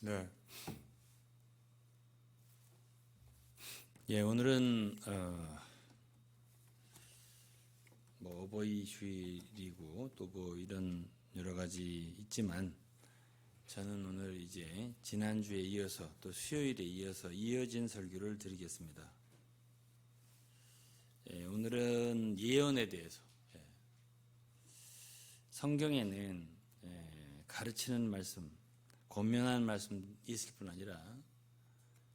네. 예, 오늘은 뭐 어버이 주일이고 또 뭐 이런 여러 가지 있지만 저는 오늘 이제 지난주에 이어서 또 수요일에 이어서 이어진 설교를 드리겠습니다. 예, 오늘은 예언에 대해서 성경에는 가르치는 말씀, 권면하는 말씀 있을 뿐 아니라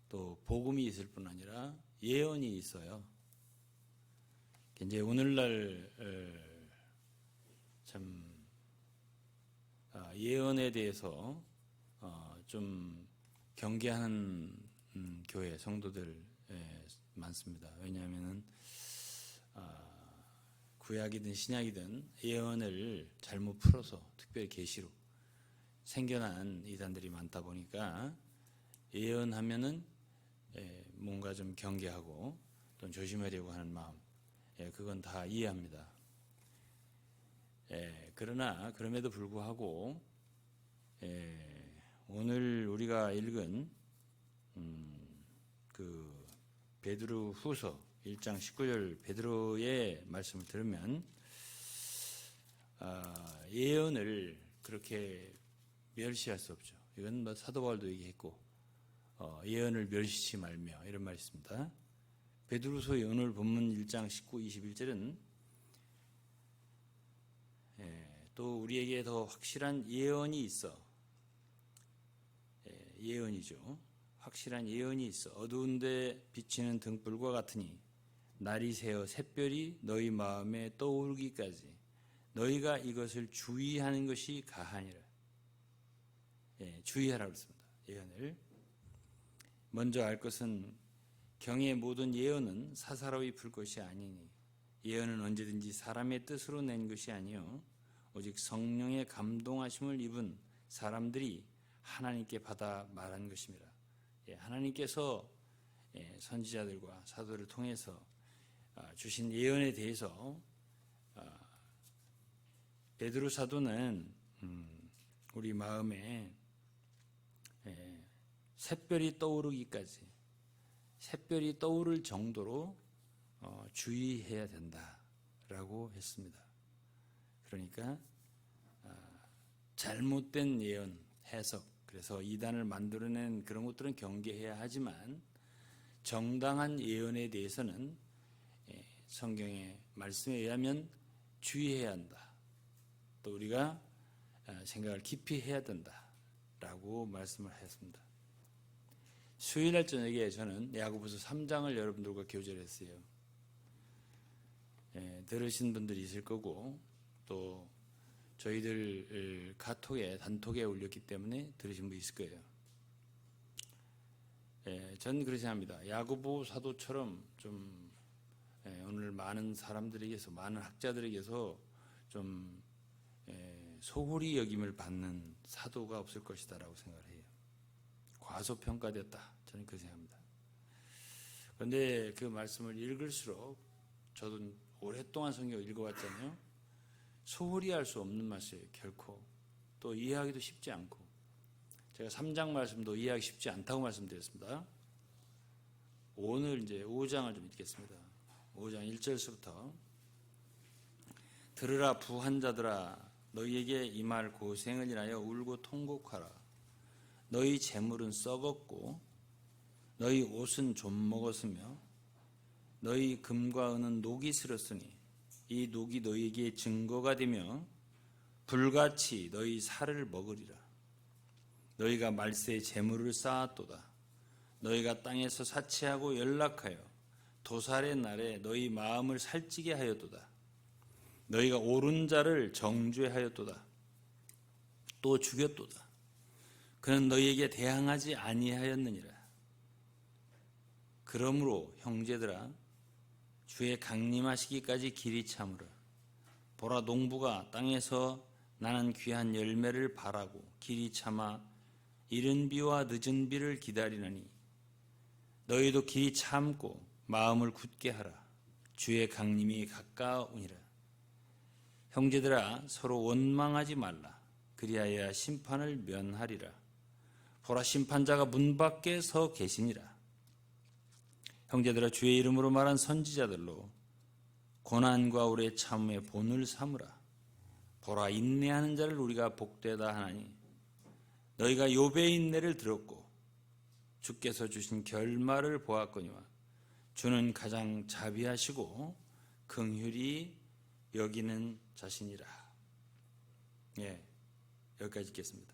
또 복음이 있을 뿐 아니라 예언이 있어요. 이제 오늘날 참 예언에 대해서 좀 경계하는 교회 성도들 많습니다. 왜냐하면은 구약이든 신약이든 예언을 잘못 풀어서 특별히 계시로 생겨난 이단들이 많다 보니까 예언하면은 뭔가 좀 경계하고 또 조심하려고 하는 마음, 그건 다 이해합니다. 그러나 그럼에도 불구하고 오늘 우리가 읽은 그 베드로후서 1장 19절 베드로의 말씀을 들으면 예언을 그렇게 멸시할 수 없죠. 이건 뭐 사도 바울도 얘기했고 예언을 멸시치 말며 이런 말이 있습니다. 베드로서의 오늘 본문 1장 19, 21절은 또 우리에게 더 확실한 예언이 있어. 예언이죠. 확실한 예언이 있어. 어두운데 비치는 등불과 같으니 날이 새어 샛별이 너희 마음에 떠오르기까지 너희가 이것을 주의하는 것이 가하니라. 주의하라고 했습니다. 예언을. 먼저 알 것은 경의 모든 예언은 사사로이 풀 것이 아니니 예언은 언제든지 사람의 뜻으로 낸 것이 아니요 오직 성령의 감동하심을 입은 사람들이 하나님께 받아 말한 것입니다. 하나님께서 선지자들과 사도를 통해서 주신 예언에 대해서 베드로 사도는 우리 마음에 샛별이 떠오르기까지 샛별이 떠오를 정도로 주의해야 된다라고 했습니다. 그러니까 잘못된 예언, 해석, 그래서 이단을 만들어낸 그런 것들은 경계해야 하지만 정당한 예언에 대해서는 성경의 말씀에 의하면 주의해야 한다. 또 우리가 생각을 깊이 해야 된다라고 말씀을 하였습니다. 수요일날 저녁에 저는 야고보서 3장을 여러분들과 교절했어요. 들으신 분들이 있을 거고 또 저희들 카톡에 단톡에 올렸기 때문에 들으신 분 있을 거예요. 저는 그렇게 생각합니다. 야고보 사도처럼 좀 오늘 많은 사람들에게서 많은 학자들에게서 좀 소홀히 여김을 받는 사도가 없을 것이다라고 생각을 해요. 과소평가됐다. 저는 그렇게 생각합니다. 그런데 그 말씀을 읽을수록 저도 오랫동안 성경을 읽어왔잖아요. 소홀히 할 수 없는 말씀이에요. 결코. 또 이해하기도 쉽지 않고. 제가 3장 말씀도 이해하기 쉽지 않다고 말씀드렸습니다. 오늘 이제 5장을 좀 읽겠습니다. 5장 1절서부터 들으라 부한 자들아 너희에게 이 말 고생을 인하여 울고 통곡하라. 너희 재물은 썩었고 너희 옷은 좀 먹었으며 너희 금과 은은 녹이 슬었으니 이 녹이 너희에게 증거가 되며 불같이 너희 살을 먹으리라. 너희가 말세에 재물을 쌓았도다. 너희가 땅에서 사치하고 연락하여 도살의 날에 너희 마음을 살찌게 하였도다. 너희가 옳은 자를 정죄하였도다. 또 죽였도다. 그는 너희에게 대항하지 아니하였느니라. 그러므로 형제들아 주의 강림하시기까지 길이 참으라. 보라 농부가 땅에서 나는 귀한 열매를 바라고 길이 참아 이른 비와 늦은 비를 기다리느니 너희도 길이 참고 마음을 굳게 하라. 주의 강림이 가까우니라. 형제들아 서로 원망하지 말라. 그리하여 심판을 면하리라. 보라 심판자가 문 밖에 서 계시니라. 형제들아 주의 이름으로 말한 선지자들로 고난과 우리의 참음의 본을 삼으라. 보라 인내하는 자를 우리가 복되다 하나니 너희가 욥의 인내를 들었고 주께서 주신 결말을 보았거니와 주는 가장 자비하시고 긍휼히 여기는 자신이라. 여기까지 읽겠습니다.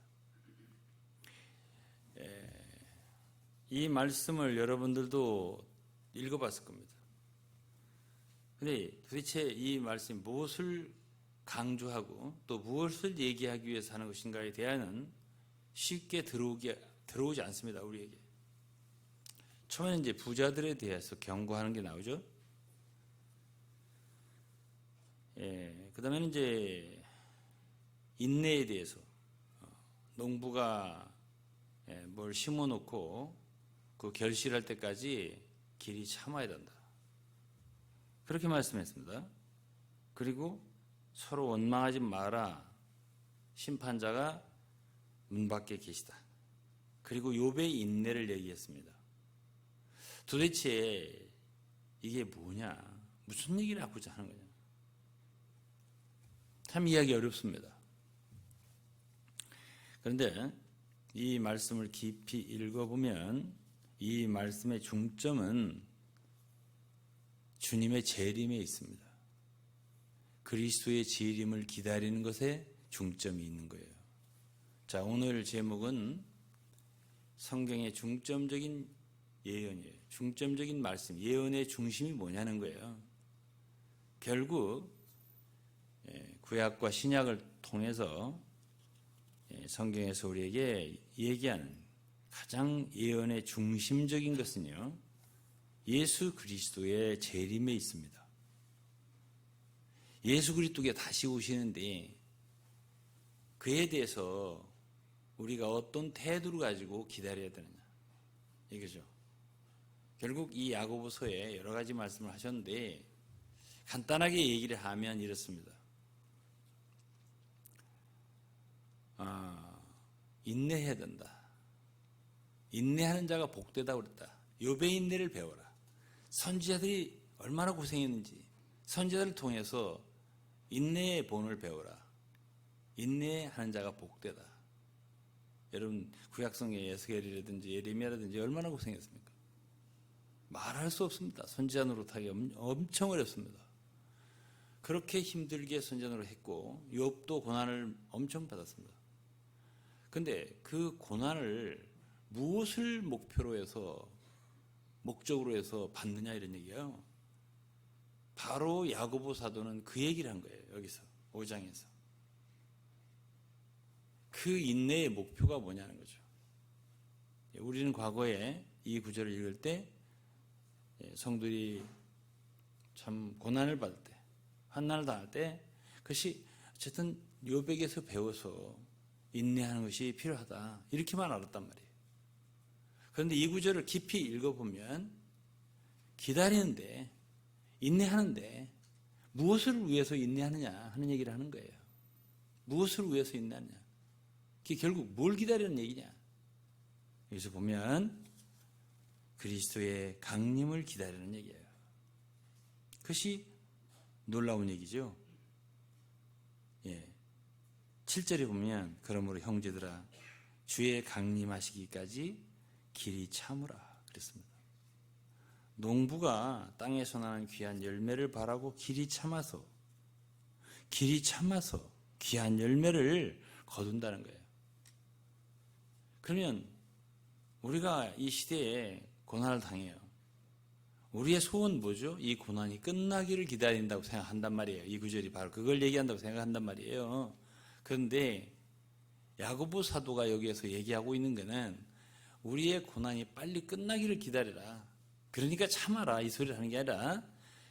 이 말씀을 여러분들도 읽어봤을 겁니다. 근데 도대체 이 말씀이 무엇을 강조하고 또 무엇을 얘기하기 위해서 하는 것인가에 대한 쉽게 들어오지 않습니다. 우리에게. 처음에는 이제 부자들에 대해서 경고하는 게 나오죠. 그 다음에는 이제 인내에 대해서 농부가 뭘 심어놓고 그 결실할 때까지 길이 참아야 된다. 그렇게 말씀했습니다. 그리고 서로 원망하지 마라. 심판자가 문 밖에 계시다. 그리고 욥의 인내를 얘기했습니다. 도대체 이게 뭐냐? 무슨 얘기를 하고자 하는 거냐? 참 이해하기 어렵습니다. 그런데 이 말씀을 깊이 읽어보면 이 말씀의 중점은 주님의 재림에 있습니다. 그리스도의 재림을 기다리는 것에 중점이 있는 거예요. 자, 오늘 제목은 성경의 중점적인 예언이에요. 중점적인 말씀, 예언의 중심이 뭐냐는 거예요. 결국 구약과 신약을 통해서 성경에서 우리에게 얘기하는 가장 예언의 중심적인 것은요, 예수 그리스도의 재림에 있습니다. 예수 그리스도가 다시 오시는데 그에 대해서 우리가 어떤 태도를 가지고 기다려야 되느냐 이거죠. 결국 이 야고보서에 여러 가지 말씀을 하셨는데 간단하게 얘기를 하면 이렇습니다. 인내해야 된다. 인내하는 자가 복되다 그랬다. 욥의 인내를 배워라. 선지자들이 얼마나 고생했는지 선지자들을 통해서 인내의 본을 배워라. 인내하는 자가 복되다. 여러분 구약성의 에스겔이라든지 예레미야라든지 얼마나 고생했습니까? 말할 수 없습니다. 선지자 노릇하기 엄청 어렵습니다. 그렇게 힘들게 선지자 노릇했고 욥도 고난을 엄청 받았습니다. 그런데 그 고난을 무엇을 목표로 해서 목적으로 해서 받느냐 이런 얘기예요. 바로 야고보 사도는 그 얘기를 한 거예요. 여기서 5장에서. 그 인내의 목표가 뭐냐는 거죠. 우리는 과거에 이 구절을 읽을 때 성도들이 참 고난을 받을 때 환난을 당할 때 그것이 어쨌든 욥에게서 배워서 인내하는 것이 필요하다 이렇게만 알았단 말이에요. 그런데 이 구절을 깊이 읽어보면 기다리는데 인내하는데 무엇을 위해서 인내하느냐 하는 얘기를 하는 거예요. 무엇을 위해서 인내하느냐. 그게 결국 뭘 기다리는 얘기냐. 여기서 보면 그리스도의 강림을 기다리는 얘기예요. 그것이 놀라운 얘기죠. 7절에 보면 그러므로 형제들아 주의 강림하시기까지 길이 참으라 그랬습니다. 농부가 땅에서 나는 귀한 열매를 바라고 길이 참아서 귀한 열매를 거둔다는 거예요. 그러면 우리가 이 시대에 고난을 당해요. 우리의 소원 뭐죠? 이 고난이 끝나기를 기다린다고 생각한단 말이에요. 이 구절이 바로 그걸 얘기한다고 생각한단 말이에요. 그런데 야고보 사도가 여기에서 얘기하고 있는 것은 우리의 고난이 빨리 끝나기를 기다려라. 그러니까 참아라 이 소리를 하는 게 아니라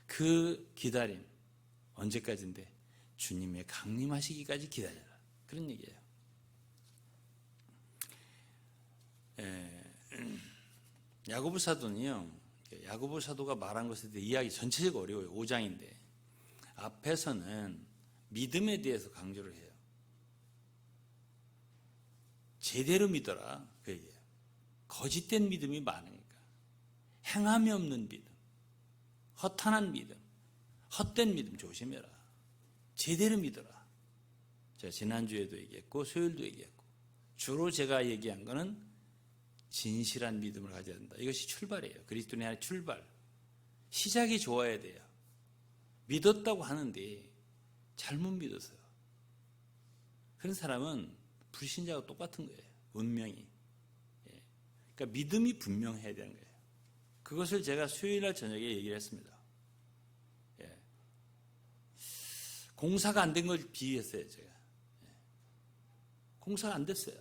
그 기다림 언제까지인데 주님의 강림하시기까지 기다려라. 그런 얘기예요. 야고보 사도는요. 야고보 사도가 말한 것에 대해 이야기 전체적으로 어려워요. 5장인데 앞에서는 믿음에 대해서 강조를 해요. 제대로 믿어라. 그 얘기예요. 거짓된 믿음이 많으니까. 행함이 없는 믿음, 허탄한 믿음, 헛된 믿음 조심해라. 제대로 믿어라. 제가 지난주에도 얘기했고 수요일도 얘기했고 주로 제가 얘기한 거는 진실한 믿음을 가져야 된다. 이것이 출발이에요. 그리스도인의 하나의 출발. 시작이 좋아야 돼요. 믿었다고 하는데 잘못 믿었어요. 그런 사람은 불신자와 똑같은 거예요. 운명이. 그러니까 믿음이 분명해야 되는 거예요. 그것을 제가 수요일날 저녁에 얘기를 했습니다. 공사가 안 된 걸 비유했어요. 제가. 공사가 안 됐어요.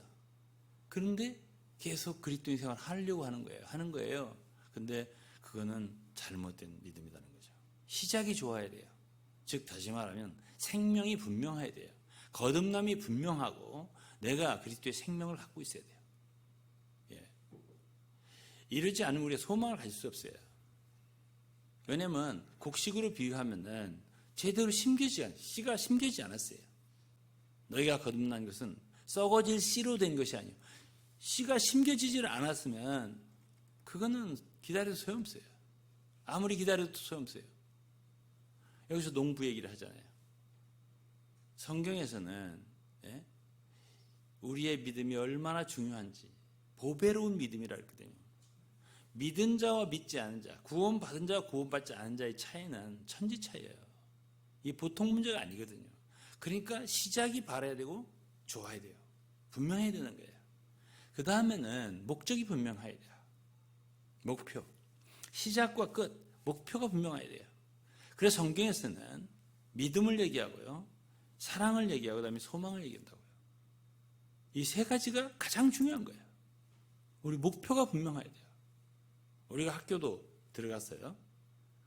그런데 계속 그리스도인 생활을 하려고 하는 거예요. 근데 그거는 잘못된 믿음이라는 거죠. 시작이 좋아야 돼요. 즉 다시 말하면 생명이 분명해야 돼요. 거듭남이 분명하고 내가 그리스도의 생명을 갖고 있어야 돼요. 이러지 않으면 우리가 소망을 가질 수 없어요. 왜냐하면 곡식으로 비유하면은 제대로 씨가 심겨지지 않았어요. 너희가 거듭난 것은 썩어질 씨로 된 것이 아니에요. 씨가 심겨지지를 않았으면 그거는 기다려도 소용없어요. 아무리 기다려도 소용없어요. 여기서 농부 얘기를 하잖아요. 성경에서는 우리의 믿음이 얼마나 중요한지 보배로운 믿음이라 했거든요. 믿은 자와 믿지 않은 자, 구원받은 자와 구원받지 않은 자의 차이는 천지 차이예요. 이 보통 문제가 아니거든요. 그러니까 시작이 바라야 되고 좋아야 돼요. 분명해야 되는 거예요. 그 다음에는 목적이 분명해야 돼요. 목표. 시작과 끝, 목표가 분명해야 돼요. 그래서 성경에서는 믿음을 얘기하고요. 사랑을 얘기하고 그다음에 소망을 얘기한다고요. 이 세 가지가 가장 중요한 거예요. 우리 목표가 분명해야 돼요. 우리가 학교도 들어갔어요.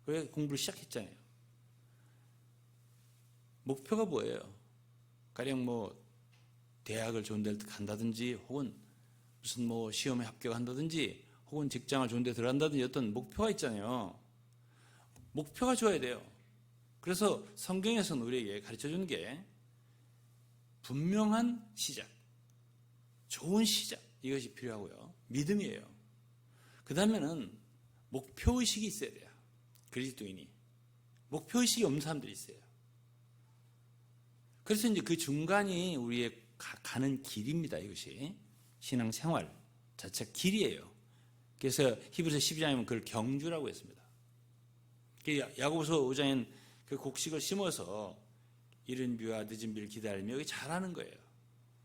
그래 공부를 시작했잖아요. 목표가 뭐예요? 가령 대학을 좋은 데를 간다든지 혹은 무슨 시험에 합격한다든지 혹은 직장을 좋은 데 들어간다든지 어떤 목표가 있잖아요. 목표가 좋아야 돼요. 그래서 성경에서는 우리에게 가르쳐준 게 분명한 시작, 좋은 시작 이것이 필요하고요. 믿음이에요. 그 다음에는 목표의식이 있어야 돼요. 그리스도인이. 목표의식이 없는 사람들이 있어요. 그래서 이제 그 중간이 우리의 가는 길입니다. 이것이. 신앙생활 자체가 길이에요. 그래서 히브리서 12장에는 그걸 경주라고 했습니다. 야고보서 5장엔 그 곡식을 심어서 이른 비와 늦은 비를 기다리며 여기 잘하는 거예요.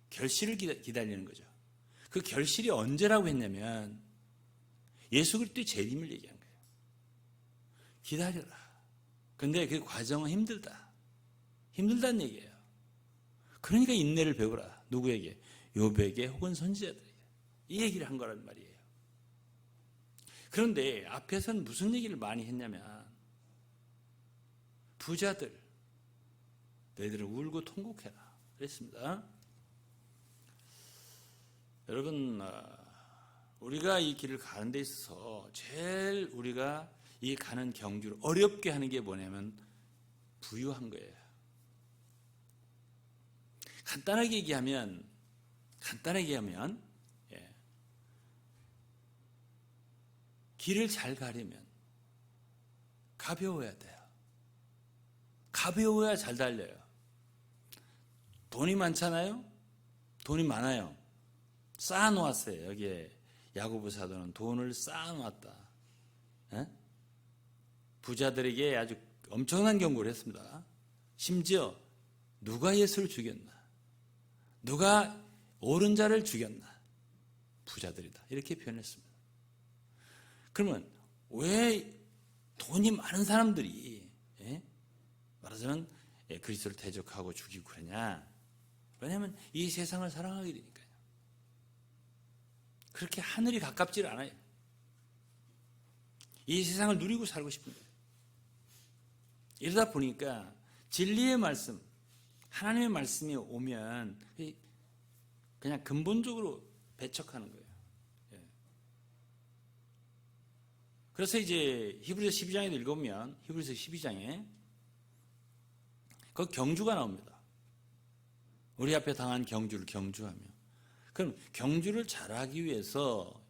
결실을 기다리는 거죠. 그 결실이 언제라고 했냐면 예수 그리스도의 재림을 얘기한 거예요. 기다려라. 근데 그 과정은 힘들다. 힘들다는 얘기예요. 그러니까 인내를 배우라. 누구에게? 욥에게 혹은 선지자들에게. 이 얘기를 한 거란 말이에요. 그런데 앞에서는 무슨 얘기를 많이 했냐면 부자들 너희들은 울고 통곡해라 그랬습니다. 여러분 우리가 이 길을 가는 데 있어서 제일 우리가 이 가는 경주를 어렵게 하는 게 뭐냐면 부유한 거예요. 간단하게 얘기하면 길을 잘 가려면 가벼워야 돼요. 가벼워야 잘 달려요. 돈이 많잖아요. 돈이 많아요. 쌓아놓았어요. 여기에 야고보 사도는 돈을 쌓아놨다. 부자들에게 아주 엄청난 경고를 했습니다. 심지어 누가 예수를 죽였나? 누가 옳은 자를 죽였나? 부자들이다. 이렇게 표현했습니다. 그러면 왜 돈이 많은 사람들이 말하자면 그리스도를 대적하고 죽이고 그러냐? 왜냐하면 이 세상을 사랑하게 되니까요. 그렇게 하늘이 가깝지를 않아요. 이 세상을 누리고 살고 싶은 거예요. 이러다 보니까 진리의 말씀, 하나님의 말씀이 오면 그냥 근본적으로 배척하는 거예요. 그래서 이제 히브리서 12장에 읽으면 히브리서 12장에 그 경주가 나옵니다. 우리 앞에 당한 경주를 경주하며 그럼 경주를 잘하기 위해서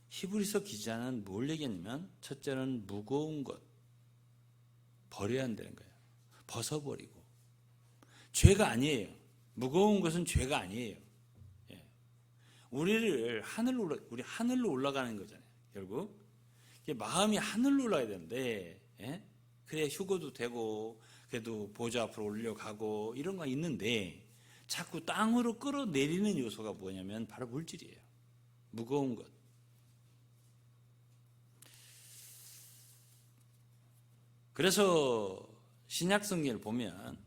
히브리서 기자는 뭘 얘기했냐면 첫째는 무거운 것 버려야 한다는 거예요. 벗어버리고. 죄가 아니에요. 무거운 것은 죄가 아니에요. 예. 우리 하늘로 올라가는 거잖아요. 결국 마음이 하늘로 올라가야 되는데, 예? 그래 휴거도 되고 그래도 보좌 앞으로 올려가고 이런 거 있는데 자꾸 땅으로 끌어내리는 요소가 뭐냐면 바로 물질이에요. 무거운 것. 그래서 신약 성경을 보면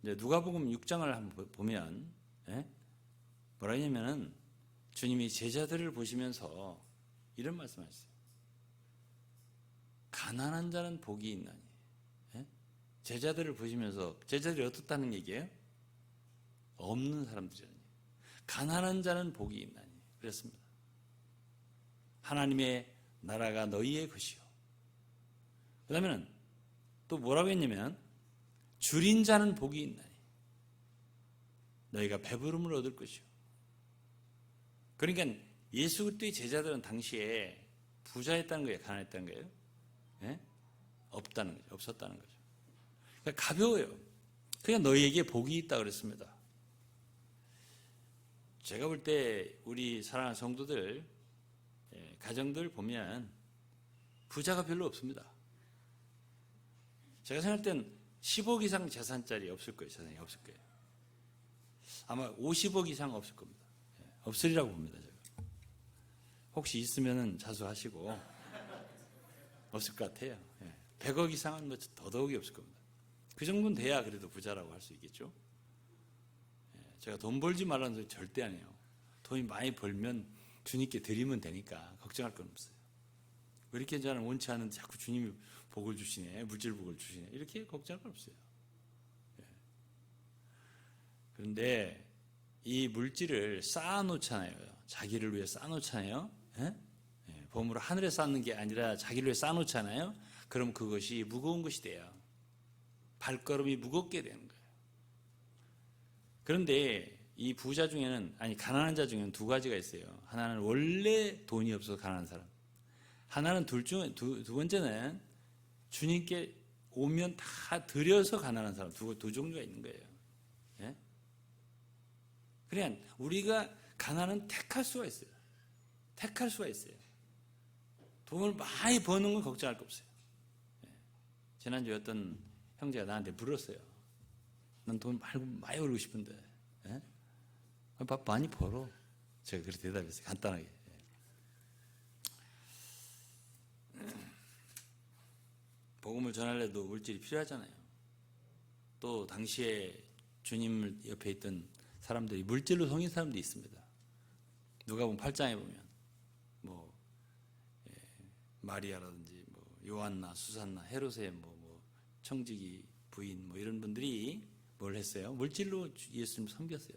이제 누가복음 6장을 한번 보면 뭐라 하냐면은 주님이 제자들을 보시면서 이런 말씀하셨어요. 가난한 자는 복이 있나니. 제자들을 보시면서 제자들이 어떻다는 얘기예요? 없는 사람들이라는 얘기예요. 가난한 자는 복이 있나니. 그랬습니다. 하나님의 나라가 너희의 것이요. 그 다음에는 또 뭐라고 했냐면 줄인 자는 복이 있나니 너희가 배부름을 얻을 것이요. 그러니까 예수 그리스도의 제자들은 당시에 부자였다는 거예요? 가난했다는 거예요? 예? 없다는 거죠. 없었다는 거죠. 그러니까 가벼워요. 그냥 너희에게 복이 있다 그랬습니다. 제가 볼 때 우리 사랑하는 성도들 가정들 보면 부자가 별로 없습니다. 제가 생각할 땐 10억 이상 재산짜리 없을 거예요. 재산이 없을 거예요. 아마 50억 이상 없을 겁니다. 없으리라고 봅니다. 제가. 혹시 있으면 자수하시고 없을 것 같아요. 100억 이상은 뭐 더더욱이 없을 겁니다. 그 정도는 돼야 그래도 부자라고 할 수 있겠죠. 제가 돈 벌지 말라는 소리 절대 안 해요. 돈이 많이 벌면 주님께 드리면 되니까 걱정할 건 없어요. 왜 이렇게 저는 원치 않은데 자꾸 주님이 복을 주시네, 물질 복을 주시네, 이렇게 걱정할 건 없어요. 그런데 이 물질을 쌓아놓잖아요. 자기를 위해 쌓아놓잖아요. 보물을 하늘에 쌓는 게 아니라 자기를 위해 쌓아놓잖아요. 그럼 그것이 무거운 것이 돼요. 발걸음이 무겁게 되는 거예요. 그런데 이 부자 중에는, 가난한 자 중에는 두 가지가 있어요. 하나는 원래 돈이 없어서 가난한 사람. 하나는 두 번째는 주님께 오면 다 드려서 가난한 사람. 두 종류가 있는 거예요. 예? 그러니까 우리가 가난은 택할 수가 있어요. 택할 수가 있어요. 돈을 많이 버는 건 걱정할 거 없어요. 예. 지난주에 어떤 형제가 나한테 물었어요. 난 돈 많이 벌고 싶은데. 예? 밥 많이 벌어. 제가 그렇게 대답했어요. 간단하게. 복음을 전하려도 물질이 필요하잖아요. 또 당시에 주님 옆에 있던 사람들이 물질로 속인 사람도 있습니다. 누가복음 8장에 보면 마리아라든지 요한나, 수산나, 헤롯의 청지기 부인 이런 분들이 뭘 했어요? 물질로 예수님 섬겼어요.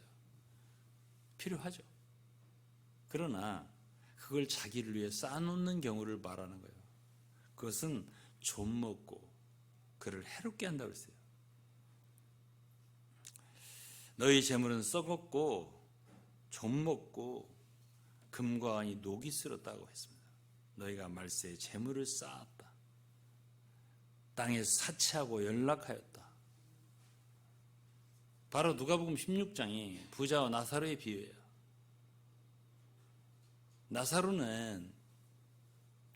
필요하죠. 그러나 그걸 자기를 위해 쌓아놓는 경우를 말하는 거예요. 그것은 좀 먹고 그를 해롭게 한다고 했어요. 너희 재물은 썩었고 좀 먹고 금과 은이 녹이 쓸었다고 했습니다. 너희가 말세에 재물을 쌓았다. 땅에 사치하고 연락하였다. 바로 누가복음 16장이 부자와 나사로의 비유예요. 나사로는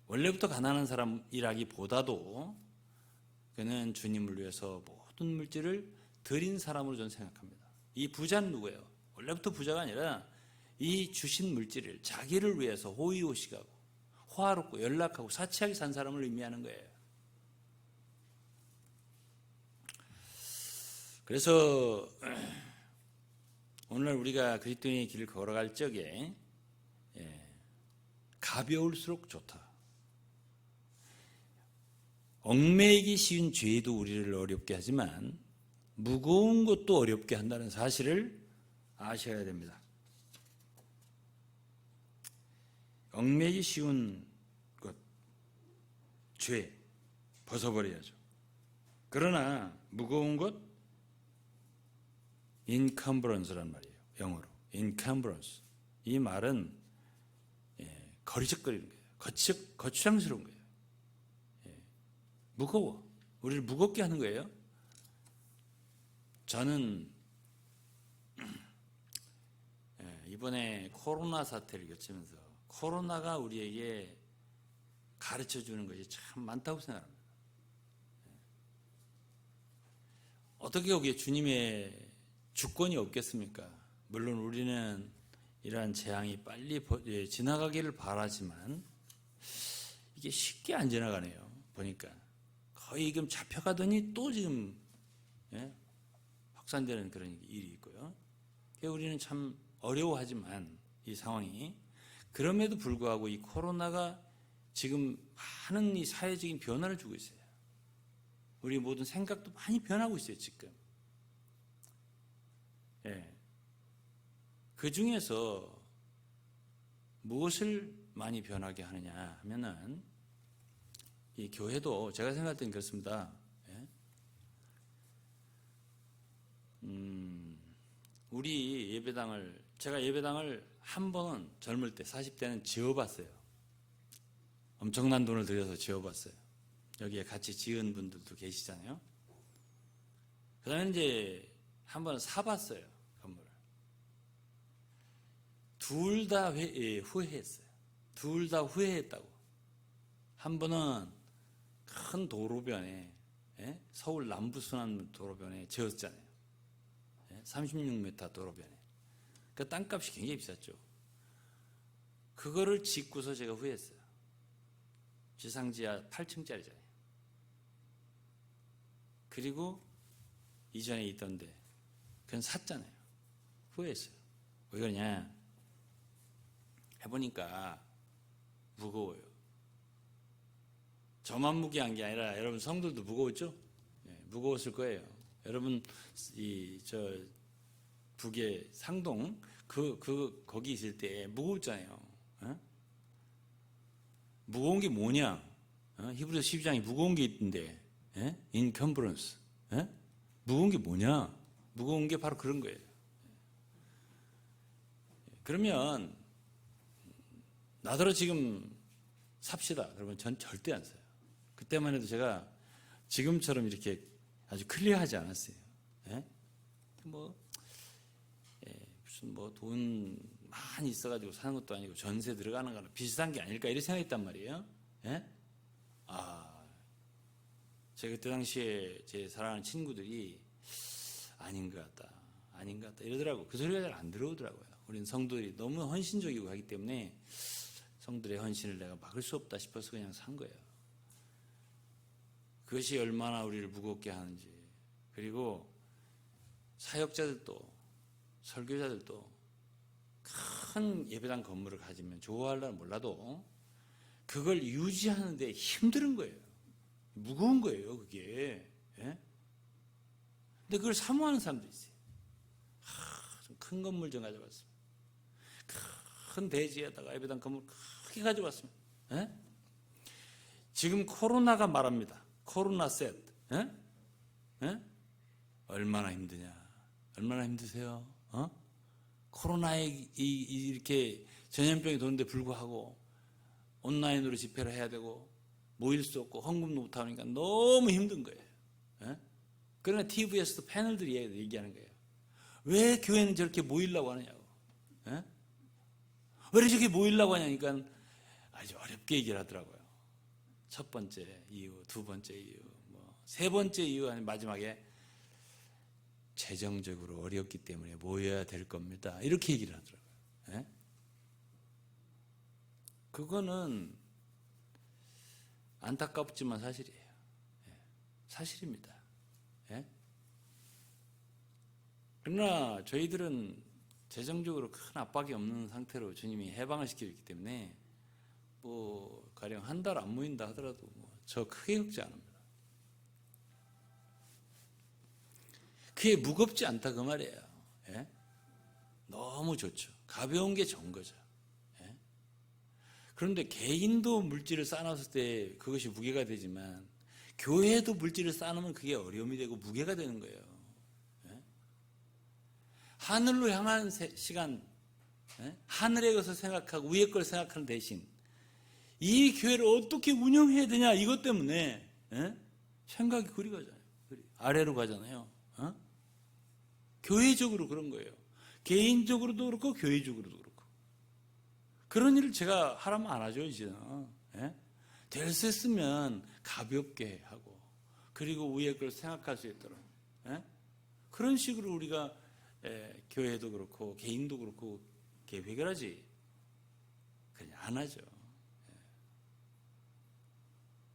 원래부터 가난한 사람이라기보다도 그는 주님을 위해서 모든 물질을 드린 사람으로 저는 생각합니다. 이 부자는 누구예요? 원래부터 부자가 아니라 이 주신 물질을 자기를 위해서 호의호식하고 호화롭고 연락하고 사치하게 산 사람을 의미하는 거예요. 그래서 오늘날 우리가 그리스도인의 길을 걸어갈 적에 가벼울수록 좋다. 얽매이기 쉬운 죄도 우리를 어렵게 하지만 무거운 것도 어렵게 한다는 사실을 아셔야 됩니다. 얽매이기 쉬운 것, 죄 벗어버려야죠. 그러나 무거운 것, 인컴브런스란 말이에요. 영어로. encumbrance. 이 말은 거리적거리는 거예요. 거추장스러운 거예요. 무거워. 우리를 무겁게 하는 거예요. 저는 이번에 코로나 사태를 겪으면서 코로나가 우리에게 가르쳐주는 것이 참 많다고 생각합니다. 어떻게 거기에 주님의 주권이 없겠습니까? 물론 우리는 이러한 재앙이 빨리 지나가기를 바라지만 이게 쉽게 안 지나가네요. 보니까 거의 지금 잡혀가더니 또 지금 확산되는 그런 일이 있고요. 우리는 참 어려워하지만 이 상황이, 그럼에도 불구하고 이 코로나가 지금 많은 이 사회적인 변화를 주고 있어요. 우리 모든 생각도 많이 변하고 있어요, 지금. 그 중에서 무엇을 많이 변하게 하느냐 하면은 이 교회도 제가 생각할 때는 그렇습니다. 우리 예배당을, 제가 예배당을 한 번은 젊을 때 40대는 지어봤어요. 엄청난 돈을 들여서 지어봤어요. 여기에 같이 지은 분들도 계시잖아요. 그 다음에 이제 한 번은 사봤어요, 건물을. 둘 다 후회했어요. 둘 다 후회했다고. 한 번은 큰 도로변에, 서울 남부순환 도로변에 지었잖아요. 36m 도로변에. 그 땅값이 굉장히 비쌌죠. 그거를 짓고서 제가 후회했어요. 지상지하 8층짜리잖아요. 그리고 이전에 있던데 그건 샀잖아요. 후회했어요. 왜 그러냐, 해보니까 무거워요. 저만 무게한 게 아니라 여러분 성도들도 무거웠죠? 무거웠을 거예요. 여러분 저 북의 상동 거기 있을 때 무거웠잖아요. 무거운 게 뭐냐? 히브리서 12장에 무거운 게 있는데, encumbrance. 무거운 게 뭐냐? 무거운 게 바로 그런 거예요. 그러면 나더러 지금 삽시다. 그러면 전 절대 안 사요. 그때만 해도 제가 지금처럼 이렇게 아주 클리어하지 않았어요. 무슨 돈 많이 있어가지고 사는 것도 아니고 전세 들어가는 거랑 비슷한 게 아닐까 이렇게 생각했단 말이에요. 제가 그때 당시에 제 사랑하는 친구들이 아닌 것 같다 이러더라고. 그 소리가 잘 안 들어오더라고요. 우리는 성도들이 너무 헌신적이고 하기 때문에 성도들의 헌신을 내가 막을 수 없다 싶어서 그냥 산 거예요. 그것이 얼마나 우리를 무겁게 하는지. 그리고 사역자들도 설교자들도 큰 예배당 건물을 가지면 좋아할라 몰라도 그걸 유지하는데 힘든 거예요. 무거운 거예요, 그게. 근데 그걸 사모하는 사람도 있어요. 좀 큰 건물 좀 가져왔습니다. 큰 대지에다가 예배당 건물 크게 가져왔습니다. 지금 코로나가 말합니다. 코로나 셋. 얼마나 힘드냐. 얼마나 힘드세요? 코로나에 이렇게 전염병이 도는데 불구하고 온라인으로 집회를 해야 되고 모일 수 없고 헌금도 못하니까 너무 힘든 거예요. 그러나 TV에서도 패널들이 얘기하는 거예요. 왜 교회는 저렇게 모이려고 하느냐고. 왜 저렇게 모이려고 하냐니까 아주 어렵게 얘기를 하더라고요. 첫 번째 이유, 두 번째 이유, 세 번째 이유, 아니 마지막에 재정적으로 어렵기 때문에 모여야 될 겁니다. 이렇게 얘기를 하더라고요. 그거는 안타깝지만 사실이에요. 사실입니다. 그러나 저희들은 재정적으로 큰 압박이 없는 상태로 주님이 해방을 시켜줬기 때문에 가령 한 달 안 모인다 하더라도 저 크게 걱정 안 합니다. 그게 무겁지 않다 그 말이에요. 너무 좋죠. 가벼운 게 좋은 거죠. 그런데 개인도 물질을 쌓아놨을 때 그것이 무게가 되지만 교회도 물질을 쌓아놓으면 그게 어려움이 되고 무게가 되는 거예요. 하늘로 향한 시간, 하늘의 것을 생각하고 위의 걸 생각하는 대신 이 교회를 어떻게 운영해야 되냐 이것 때문에 생각이 그리 가잖아요. 아래로 가잖아요. 교회적으로 그런 거예요. 개인적으로도 그렇고 교회적으로도 그렇고. 그런 일을 제가 하라면 안 하죠 이제는. 될 수 있으면 가볍게 하고 그리고 위의 걸 생각할 수 있도록 그런 식으로 우리가 교회도 그렇고 개인도 그렇고 계획을 그냥 안 하죠.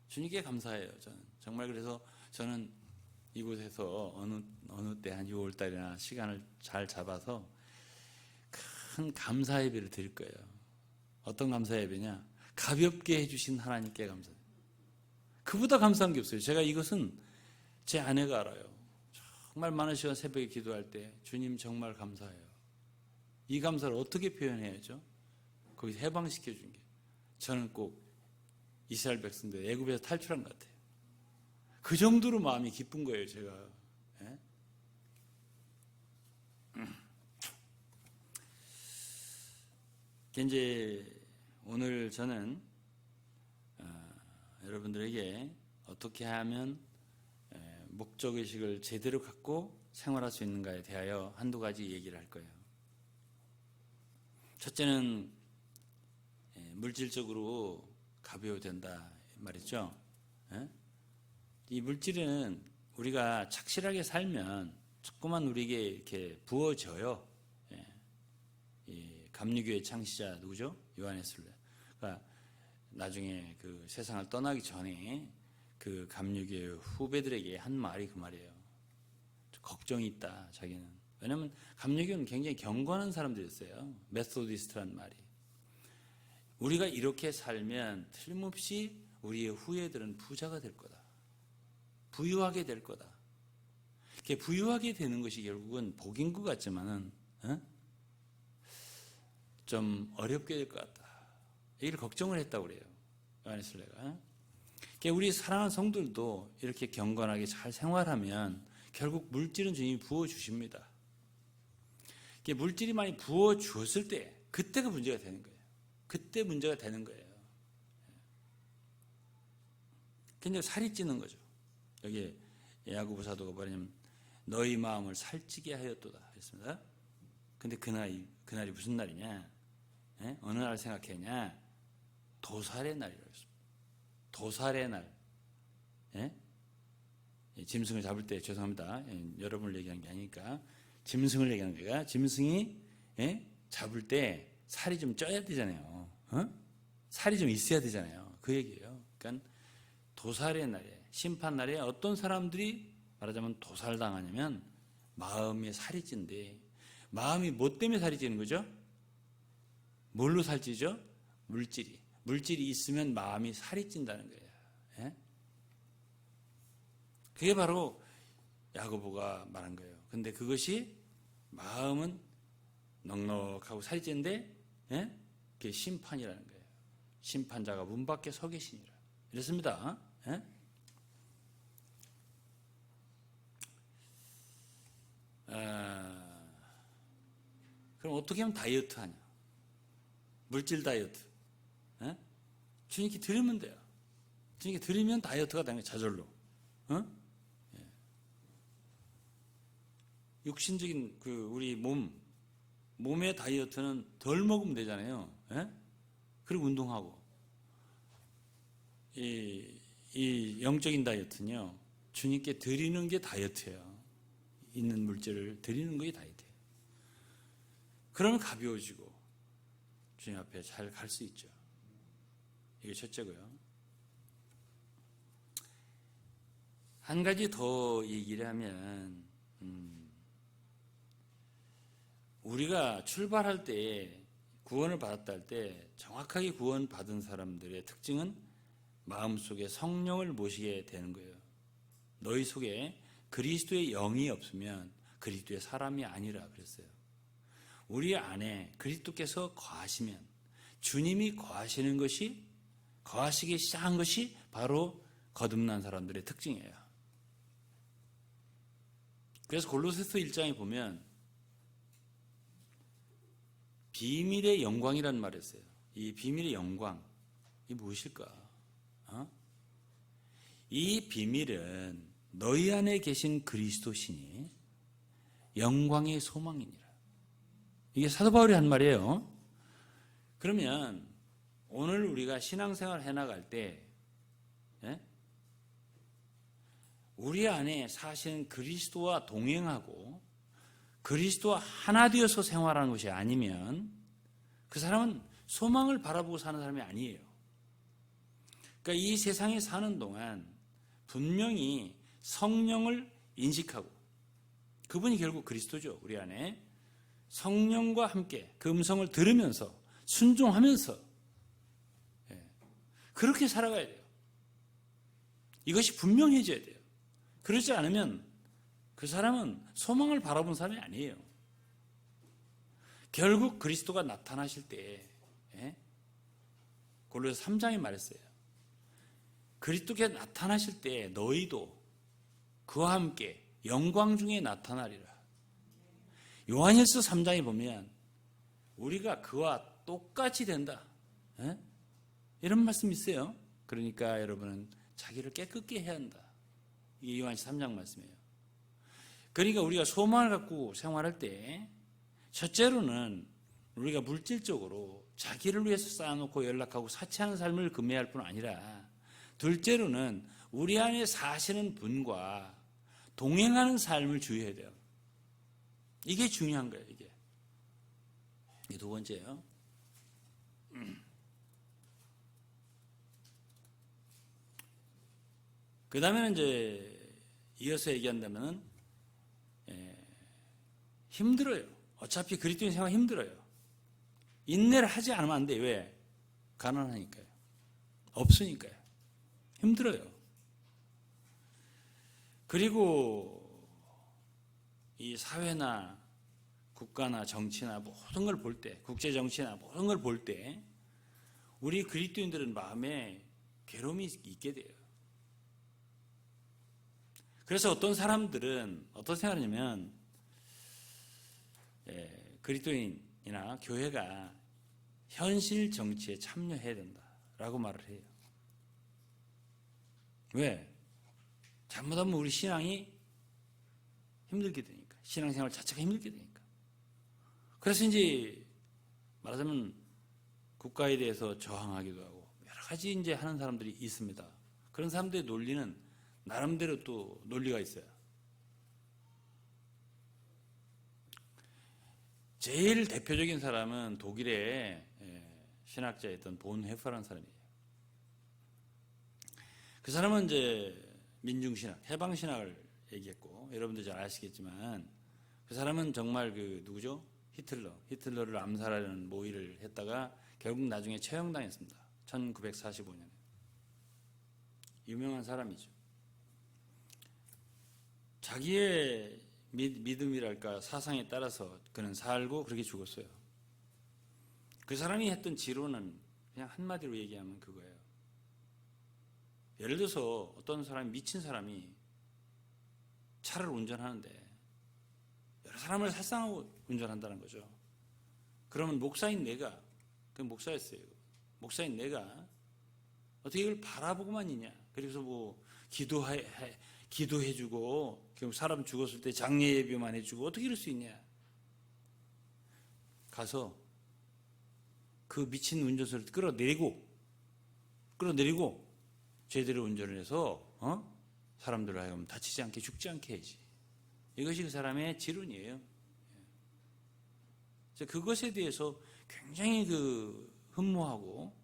주님께 감사해요. 저는 정말. 그래서 저는 이곳에서 어느 때 한 6월달이나 시간을 잘 잡아서 큰 감사 예배를 드릴 거예요. 어떤 감사 예배냐? 가볍게 해주신 하나님께 감사해요. 그보다 감사한 게 없어요. 제가 이것은 제 아내가 알아요. 정말 많은 시간 새벽에 기도할 때 주님 정말 감사해요. 이 감사를 어떻게 표현해야죠? 거기서 해방시켜 준 게 저는 꼭 이스라엘 백성들 애굽에서 탈출한 것 같아요. 그 정도로 마음이 기쁜 거예요, 제가. 이제 오늘 저는 여러분들에게 어떻게 하면 목적의식을 제대로 갖고 생활할 수 있는가에 대하여 한두 가지 얘기를 할 거예요. 첫째는 물질적으로 가벼워야 된다 말이죠. 이 물질은 우리가 착실하게 살면 조금만 우리에게 이렇게 부어져요. 이 감리교의 창시자 누구죠? 요한의 순례. 그러니까 나중에 그 세상을 떠나기 전에 그 감리교의 후배들에게 한 말이 그 말이에요. 걱정이 있다, 자기는. 왜냐하면 감리교는 굉장히 경건한 사람들이었어요. 메소디스트란 말이. 우리가 이렇게 살면 틀림없이 우리의 후예들은 부자가 될 거다. 부유하게 될 거다. 이렇게 부유하게 되는 것이 결국은 복인 것 같지만은 좀 어렵게 될 것 같다. 이걸 걱정을 했다고 그래요. 요한의 순례가. 우리 사랑하는 성도들도 이렇게 경건하게 잘 생활하면 결국 물질은 주님이 부어주십니다. 물질이 많이 부어주었을 때 그때가 문제가 되는 거예요. 그때 문제가 되는 거예요. 근데 살이 찌는 거죠. 여기 야고보 사도가 뭐냐면 너희 마음을 살찌게 하였도다 했습니다. 근데 그날이 무슨 날이냐? 어느 날 생각했냐? 도살의 날이라고 했습니다. 도살의 날. 짐승을 잡을 때 죄송합니다. 여러분을 얘기하는 게 아니니까 짐승을 얘기하는 거야. 짐승이 잡을 때 살이 좀 쪄야 되잖아요. 살이 좀 있어야 되잖아요. 그 얘기예요. 그러니까 도살의 날에, 심판 날에 어떤 사람들이 말하자면 도살당하냐면 마음에 살이 찐데, 마음이 뭐 때문에 살이 찌는 거죠? 뭘로 살찌죠? 물질이 있으면 마음이 살이 찐다는 거예요. 그게 바로 야고보가 말한 거예요. 근데 그것이 마음은 넉넉하고 살이 찐데 그게 심판이라는 거예요. 심판자가 문 밖에 서 계시니라. 이렇습니다. 그럼 어떻게 하면 다이어트 하냐? 물질 다이어트. 주님께 드리면 돼요. 주님께 드리면 다이어트가 되는 거예요. 저절로. 육신적인 우리 몸의 다이어트는 덜 먹으면 되잖아요. 그리고 운동하고. 이 영적인 다이어트는요, 주님께 드리는 게 다이어트예요. 있는 물질을 드리는 게 다이어트예요. 그러면 가벼워지고 주님 앞에 잘 갈 수 있죠. 이게 첫째고요. 한 가지 더 얘기를 하면 우리가 출발할 때 구원을 받았다 할 때 정확하게 구원받은 사람들의 특징은 마음속에 성령을 모시게 되는 거예요. 너희 속에 그리스도의 영이 없으면 그리스도의 사람이 아니라 그랬어요. 우리 안에 그리스도께서 거하시면, 주님이 거하시기 시작한 것이 바로 거듭난 사람들의 특징이에요. 그래서 골로새서 1장에 보면 비밀의 영광이라는 말을 했어요. 이 비밀의 영광, 이 무엇일까? 이 비밀은 너희 안에 계신 그리스도시니 영광의 소망이니라. 이게 사도 바울이 한 말이에요. 그러면 오늘 우리가 신앙생활 해나갈 때 우리 안에 사실은 그리스도와 동행하고 그리스도와 하나 되어서 생활하는 것이 아니면 그 사람은 소망을 바라보고 사는 사람이 아니에요. 그러니까 이 세상에 사는 동안 분명히 성령을 인식하고, 그분이 결국 그리스도죠. 우리 안에 성령과 함께 그 음성을 들으면서 순종하면서 그렇게 살아가야 돼요. 이것이 분명해져야 돼요. 그렇지 않으면 그 사람은 소망을 바라본 사람이 아니에요. 결국 그리스도가 나타나실 때 골로새 3장에 말했어요. 그리스도께 나타나실 때 너희도 그와 함께 영광 중에 나타나리라. 요한일서 3장에 보면 우리가 그와 똑같이 된다. 이런 말씀이 있어요. 그러니까 여러분은 자기를 깨끗게 해야 한다. 이게 요한일서 3장 말씀이에요. 그러니까 우리가 소망을 갖고 생활할 때 첫째로는 우리가 물질적으로 자기를 위해서 쌓아놓고 연락하고 사치하는 삶을 금해할 뿐 아니라, 둘째로는 우리 안에 사시는 분과 동행하는 삶을 주의해야 돼요. 이게 중요한 거예요. 이게 두 번째예요. 그 다음에는 이제 이어서 얘기한다면 힘들어요. 어차피 그리스도인 생활 힘들어요. 인내를 하지 않으면 안 돼요. 왜? 가난하니까요. 없으니까요. 힘들어요. 그리고 이 사회나 국가나 정치나 모든 걸 볼 때, 국제 정치나 모든 걸 볼 때 우리 그리스도인들은 마음에 괴로움이 있게 돼요. 그래서 어떤 사람들은 어떤 생각하냐면 그리스도인이나 교회가 현실 정치에 참여해야 된다라고 말을 해요. 왜? 잘못하면 우리 신앙이 힘들게 되니까, 신앙생활 자체가 힘들게 되니까. 그래서 이제 말하자면 국가에 대해서 저항하기도 하고 여러 가지 이제 하는 사람들이 있습니다. 그런 사람들의 논리는 나름대로 또 논리가 있어요. 제일 대표적인 사람은 독일의 신학자였던 본헤퍼라는 사람이에요. 그 사람은 이제 민중신학, 해방신학을 얘기했고, 여러분들 잘 아시겠지만 그 사람은 정말 그 누구죠? 히틀러를 암살하려는 모의를 했다가 결국 나중에 처형당했습니다. 1945년에. 유명한 사람이죠. 자기의 믿음이랄까 사상에 따라서 그는 살고 그렇게 죽었어요. 그 사람이 했던 지론은 그냥 한마디로 얘기하면 그거예요. 예를 들어서 어떤 사람이, 미친 사람이 차를 운전하는데 여러 사람을 살상하고 운전한다는 거죠. 그러면 목사인 내가, 그 목사였어요. 목사인 내가 어떻게 이걸 바라보고만 있냐. 그래서 뭐 기도해주고 사람 죽었을 때 장례 예비만 해주고 어떻게 이럴 수 있냐. 가서 그 미친 운전수를 끌어내리고 제대로 운전을 해서 사람들을 하여금 다치지 않게 죽지 않게 해야지. 이것이 그 사람의 지론이에요. 그것에 대해서 굉장히 흠모하고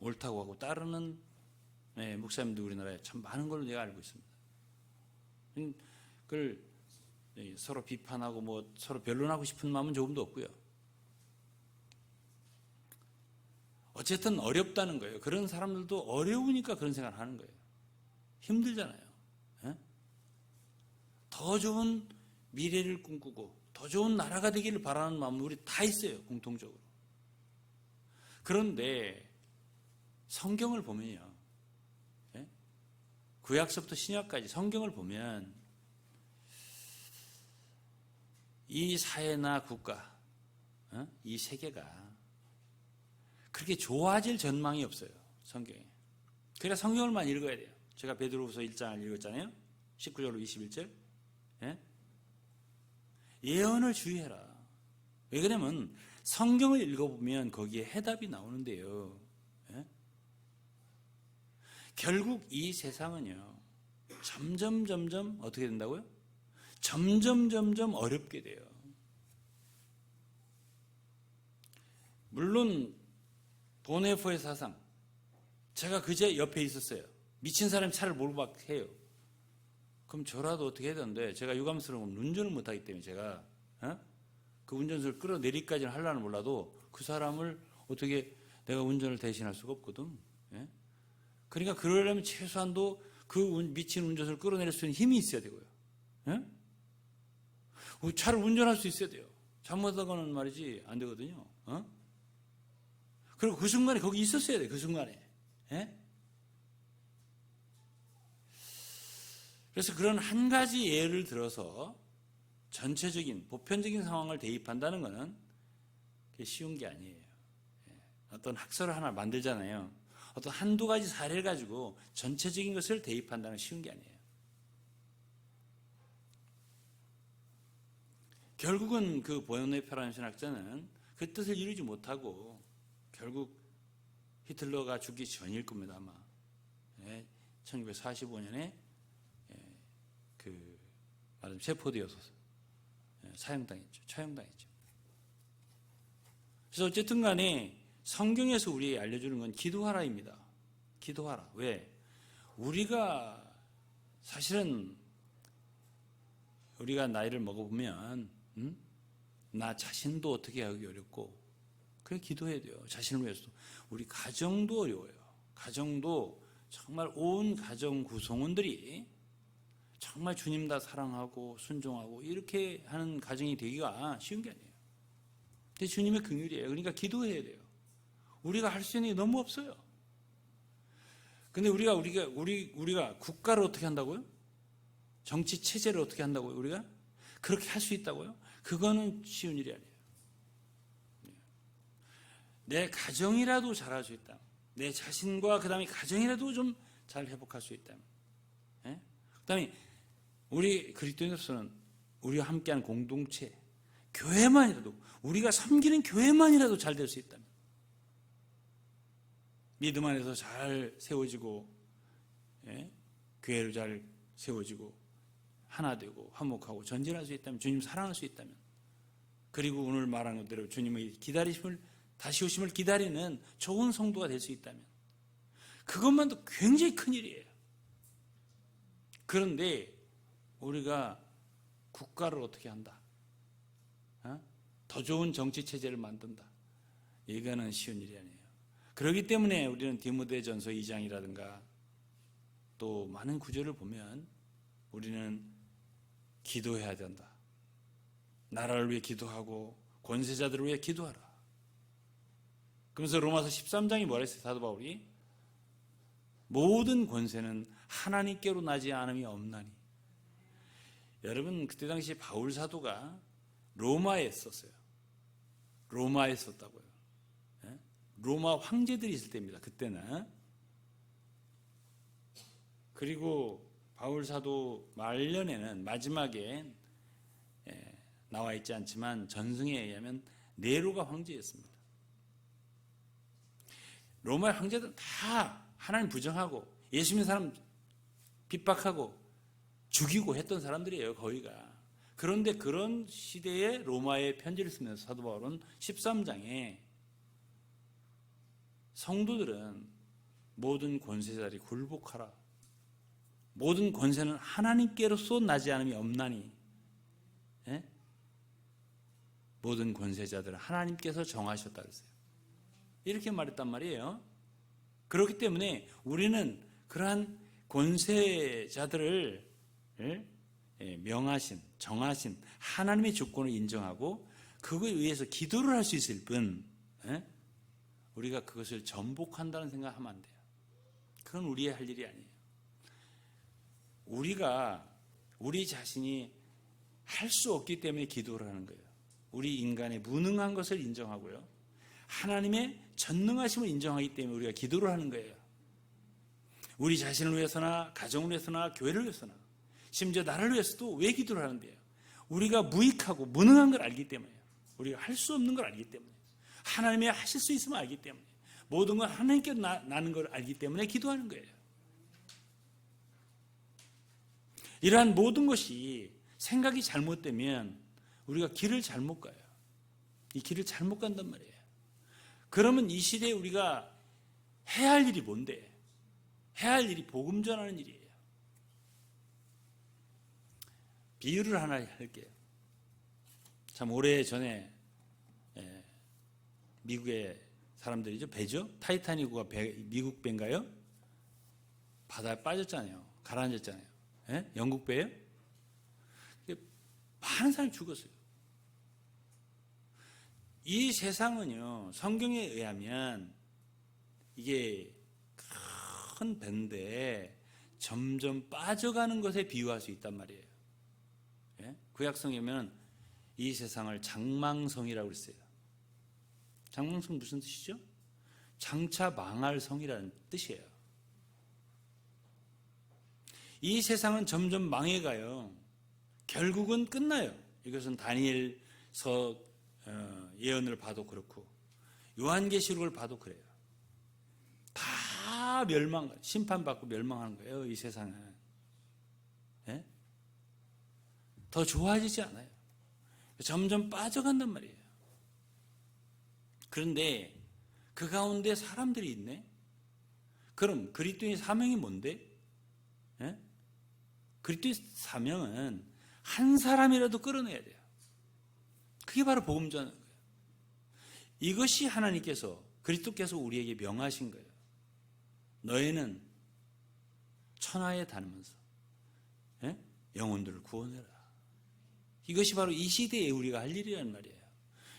옳다고 하고 따르는 목사님도 우리나라에 참 많은 걸로 내가 알고 있습니다. 그걸 서로 비판하고 뭐 서로 변론하고 싶은 마음은 조금도 없고요. 어쨌든 어렵다는 거예요. 그런 사람들도 어려우니까 그런 생각을 하는 거예요. 힘들잖아요. 더 좋은 미래를 꿈꾸고 더 좋은 나라가 되기를 바라는 마음은 우리 다 있어요. 공통적으로. 그런데 성경을 보면요. 구약서부터 신약까지 성경을 보면 이 사회나 국가, 이 세계가 그렇게 좋아질 전망이 없어요. 성경에. 그러니까 성경을만 읽어야 돼요. 제가 베드로후서 1장을 읽었잖아요. 19절로 21절. 예? 예언을 주의해라. 왜 그러냐면 성경을 읽어보면 거기에 해답이 나오는데요. 예? 결국 이 세상은요, 점점 어떻게 된다고요? 점점 어렵게 돼요. 물론 보네포의 사상, 제가 그제 옆에 있었어요. 미친 사람이 차를 몰고 막 해요. 그럼 저라도 어떻게 해야 되는데, 제가 유감스러우면 운전을 못하기 때문에 제가 그 운전수를 끌어내리기까지는 하려는 몰라도 그 사람을 어떻게 내가 운전을 대신할 수가 없거든. 예? 그러니까 그러려면 최소한도 그 미친 운전수를 끌어내릴 수 있는 힘이 있어야 되고요. 예? 차를 운전할 수 있어야 돼요. 잘못하고는 말이지 안 되거든요. 그리고 그 순간에 거기 있었어야 돼요. 그 순간에. 예? 그래서 그런 한 가지 예를 들어서 전체적인 보편적인 상황을 대입한다는 것은 쉬운 게 아니에요. 어떤 학설을 하나 만들잖아요. 어떤 한두 가지 사례를 가지고 전체적인 것을 대입한다는 건 쉬운 게 아니에요. 결국은 그 보네파라는 신학자는 그 뜻을 이루지 못하고 결국 히틀러가 죽기 전일 겁니다, 아마. 1945년에 그 말하자면 세포되어서 처형당했죠. 그래서 어쨌든 간에 성경에서 우리에게 알려주는 건 기도하라입니다. 기도하라. 왜? 우리가 사실은 우리가 나이를 먹어보면 나 자신도 어떻게 하기 어렵고 그래 기도해야 돼요. 자신을 위해서도. 우리 가정도 어려워요. 가정도 정말 온 가정 구성원들이 정말 주님 다 사랑하고 순종하고 이렇게 하는 가정이 되기가 쉬운 게 아니에요. 근데 주님의 긍휼이에요. 그러니까 기도해야 돼요. 우리가 할 수 있는 게 너무 없어요. 근데 우리가 국가를 어떻게 한다고요? 정치 체제를 어떻게 한다고요? 우리가 그렇게 할 수 있다고요? 그거는 쉬운 일이 아니에요. 내 가정이라도 잘할 수 있다. 내 자신과 그 다음에 가정이라도 좀 잘 회복할 수 있다면. 예? 그 다음에 우리 그리스도인으로서는 우리와 함께하는 공동체, 교회만이라도 우리가 섬기는 교회만이라도 잘 될 수 있다면. 믿음 안에서 잘 세워지고 교회를 잘 세워지고 하나 되고 화목하고 전진할 수 있다면, 주님 사랑할 수 있다면, 그리고 오늘 말한 것대로 주님의 기다리심을 다시 오심을 기다리는 좋은 성도가 될 수 있다면 그것만도 굉장히 큰일이에요. 그런데 우리가 국가를 어떻게 한다, 더 좋은 정치체제를 만든다, 이거는 쉬운 일이 아니에요. 그렇기 때문에 우리는 디모데전서 2장이라든가 또 많은 구절을 보면 우리는 기도해야 된다. 나라를 위해 기도하고 권세자들을 위해 기도하라. 그러면서 로마서 13장이 뭐라 했어요? 사도 바울이 모든 권세는 하나님께로 나지 않음이 없나니. 여러분 그때 당시 바울 사도가 로마에 있었어요. 로마에 있었다고요. 로마 황제들이 있을 때입니다. 그때는. 그리고 바울 사도 말년에는 마지막에 나와 있지 않지만 전승에 의하면 네로가 황제였습니다. 로마의 황제들은 다 하나님 부정하고 예수 믿는 사람 핍박하고 죽이고 했던 사람들이에요, 거의가. 그런데 그런 시대에 로마의 편지를 쓰면서 사도 바울은 13장에 성도들은 모든 권세자들이 굴복하라. 모든 권세는 하나님께로서 나지 않음이 없나니. 모든 권세자들은 하나님께서 정하셨다 그랬어요. 이렇게 말했단 말이에요. 그렇기 때문에 우리는 그러한 권세자들을 명하신, 정하신 하나님의 주권을 인정하고 그거에 의해서 기도를 할 수 있을 뿐 우리가 그것을 전복한다는 생각하면 안 돼요. 그건 우리의 할 일이 아니에요. 우리가 우리 자신이 할 수 없기 때문에 기도를 하는 거예요. 우리 인간의 무능한 것을 인정하고요, 하나님의 전능하심을 인정하기 때문에 우리가 기도를 하는 거예요. 우리 자신을 위해서나 가정을 위해서나 교회를 위해서나 심지어 나를 위해서도 왜 기도를 하는데요? 우리가 무익하고 무능한 걸 알기 때문에요. 우리가 할 수 없는 걸 알기 때문에, 하나님이 하실 수 있음을 알기 때문에, 모든 건 하나님께 나는 걸 알기 때문에 기도하는 거예요. 이러한 모든 것이 생각이 잘못되면 우리가 길을 잘못 가요. 이 길을 잘못 간단 말이에요. 그러면 이 시대에 우리가 해야 할 일이 뭔데? 해야 할 일이 복음 전하는 일이에요. 비유를 하나 할게요. 참 오래전에 미국의 사람들이죠. 배죠. 타이타닉호가 미국 배인가요? 바다에 빠졌잖아요. 가라앉았잖아요. 영국 배예요? 많은 사람이 죽었어요. 이 세상은요, 성경에 의하면 이게 큰 배인데 점점 빠져가는 것에 비유할 수 있단 말이에요. 구약성에 보면 이 세상을 장망성이라고 그랬어요. 장망성 무슨 뜻이죠? 장차 망할 성이라는 뜻이에요. 이 세상은 점점 망해가요. 결국은 끝나요. 이것은 다니엘서 예언을 봐도 그렇고 요한계시록을 봐도 그래요. 다 심판받고 멸망하는 거예요. 이 세상은. 더 좋아지지 않아요. 점점 빠져간단 말이에요. 그런데 그 가운데 사람들이 있네. 그럼 그리스도인의 사명이 뭔데? 그리스도의 사명은 한 사람이라도 끌어내야 돼요. 그게 바로 복음 전하는 거예요. 이것이 하나님께서, 그리스도께서 우리에게 명하신 거예요. 너희는 천하에 다니면서 영혼들을 구원해라. 이것이 바로 이 시대에 우리가 할 일이란 말이에요.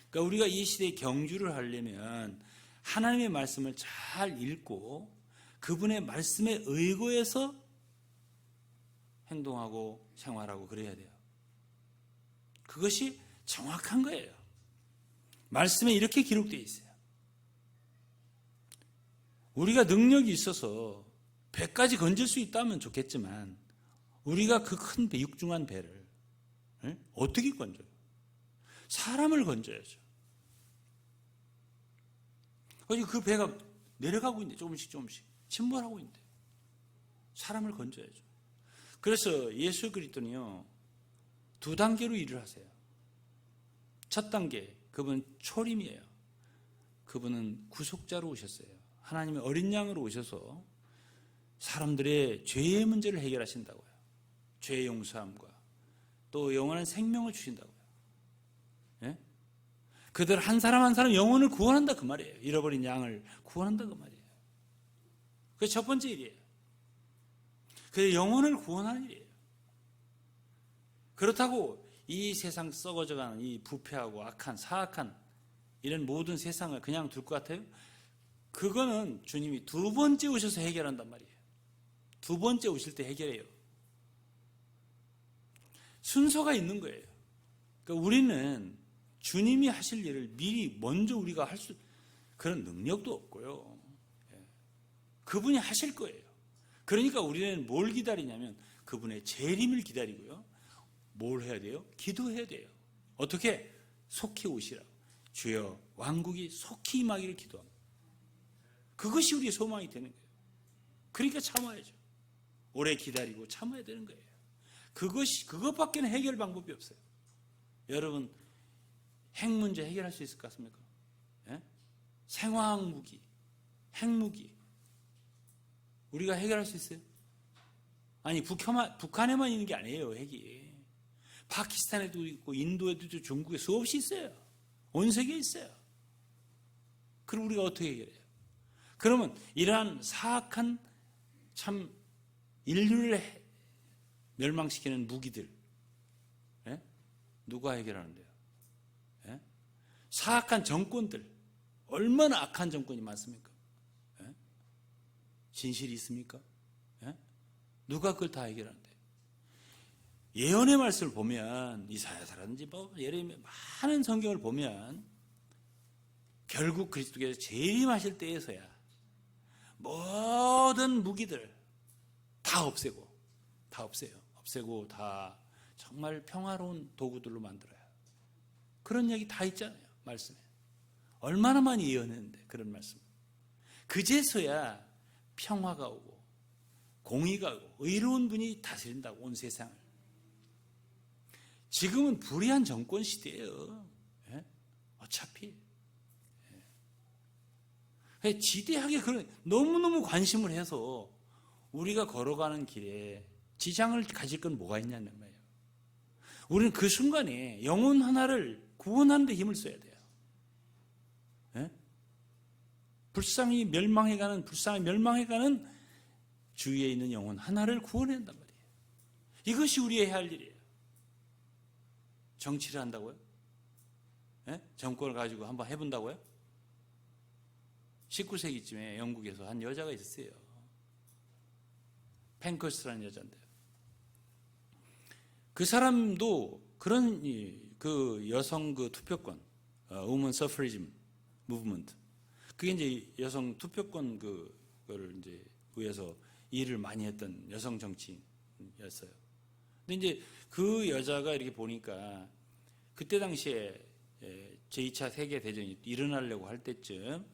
그러니까 우리가 이 시대에 경주를 하려면 하나님의 말씀을 잘 읽고 그분의 말씀에 의거해서 행동하고 생활하고 그래야 돼요. 그것이 정확한 거예요. 말씀에 이렇게 기록되어 있어요. 우리가 능력이 있어서 배까지 건질 수 있다면 좋겠지만 우리가 그 큰 배, 육중한 배를 어떻게 건져요? 사람을 건져야죠. 그 배가 내려가고 있는데 조금씩 침몰하고 있는데 사람을 건져야죠. 그래서 예수 그리스도는요, 두 단계로 일을 하세요. 첫 단계, 그분은 초림이에요. 그분은 구속자로 오셨어요. 하나님의 어린 양으로 오셔서 사람들의 죄의 문제를 해결하신다고요. 죄의 용서함과 또 영원한 생명을 주신다고요. 그들 한 사람 한 사람 영혼을 구원한다 그 말이에요. 잃어버린 양을 구원한다 그 말이에요. 그게 첫 번째 일이에요. 그 영혼을 구원하는 일이에요. 그렇다고 이 세상 썩어져가는 이 부패하고 악한 사악한 이런 모든 세상을 그냥 둘 것 같아요? 그거는 주님이 두 번째 오셔서 해결한단 말이에요. 두 번째 오실 때 해결해요. 순서가 있는 거예요. 그러니까 우리는 주님이 하실 일을 미리 먼저 우리가 할 수, 그런 능력도 없고요. 그분이 하실 거예요. 그러니까 우리는 뭘 기다리냐면 그분의 재림을 기다리고요. 뭘 해야 돼요? 기도해야 돼요. 어떻게? 속히 오시라고. 주여 왕국이 속히 임하기를 기도합니다. 그것이 우리의 소망이 되는 거예요. 그러니까 참아야죠. 오래 기다리고 참아야 되는 거예요. 그것밖에는 해결 방법이 없어요. 여러분, 핵 문제 해결할 수 있을 것 같습니까? 생화학 무기, 핵무기 우리가 해결할 수 있어요? 아니, 북한에만 있는 게 아니에요. 핵이 파키스탄에도 있고 인도에도 있고 중국에 수없이 있어요. 온 세계에 있어요. 그럼 우리가 어떻게 해결해요? 그러면 이러한 사악한 참 인류를 멸망시키는 무기들 누가 해결하는데요? 사악한 정권들, 얼마나 악한 정권이 많습니까? 진실이 있습니까? 누가 그걸 다 해결하는데? 예언의 말씀을 보면 이사야서라든지 뭐 예레미야 많은 성경을 보면 결국 그리스도께서 재림하실 때에서야 모든 무기들 다 없애고 다 정말 평화로운 도구들로 만들어요. 그런 얘기 다 있잖아요. 말씀에. 얼마나 많이 예언했는데 그런 말씀. 그제서야 평화가 오고 공의가 오고 의로운 분이 다스린다고 온 세상을. 지금은 불의한 정권 시대예요. 예? 어차피. 예. 지대하게 너무너무 관심을 해서 우리가 걸어가는 길에 지장을 가질 건 뭐가 있냐는 말이에요. 우리는 그 순간에 영혼 하나를 구원하는 데 힘을 써야 돼요. 예? 불쌍히 멸망해가는 주위에 있는 영혼 하나를 구원해야 한단 말이에요. 이것이 우리의 해야 할 일이에요. 정치를 한다고요? 예? 정권을 가지고 한번 해본다고요? 19세기쯤에 영국에서 한 여자가 있었어요. 팬커스라는 여자인데요. 그 사람도 그런 그 여성 그 투표권, women suffrage movement, 그게 이제 여성 투표권 그거를 이제 위해서 일을 많이 했던 여성 정치인이었어요. 근데 이제 그 여자가 이렇게 보니까 그때 당시에 제2차 세계 대전이 일어나려고 할 때쯤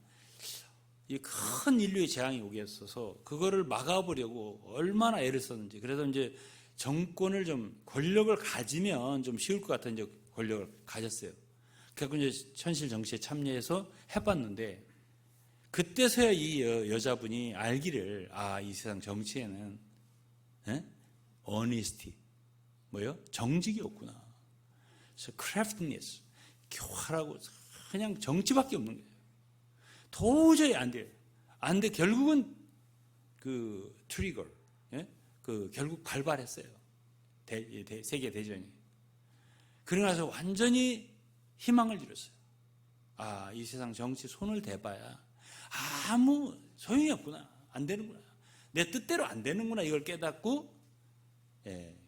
이 큰 인류의 재앙이 오겠어서 그거를 막아보려고 얼마나 애를 썼는지. 그래서 이제 정권을 좀 권력을 가지면 좀 쉬울 것 같은 이제 권력을 가졌어요. 그래서 이제 현실 정치에 참여해서 해봤는데 그때서야 이 여자분이 알기를 이 세상 정치에는 honesty 뭐요? 정직이 없구나. 그래서 craftiness 교활하고 그냥 정치밖에 없는 거예요. 도저히 안 돼요. 안 돼. 결국은 그 트리거, 그 결국 발발했어요. 세계 대전이. 그러고 나서 완전히 희망을 잃었어요. 이 세상 정치 손을 대봐야 아무 소용이 없구나. 안 되는구나. 내 뜻대로 안 되는구나. 이걸 깨닫고,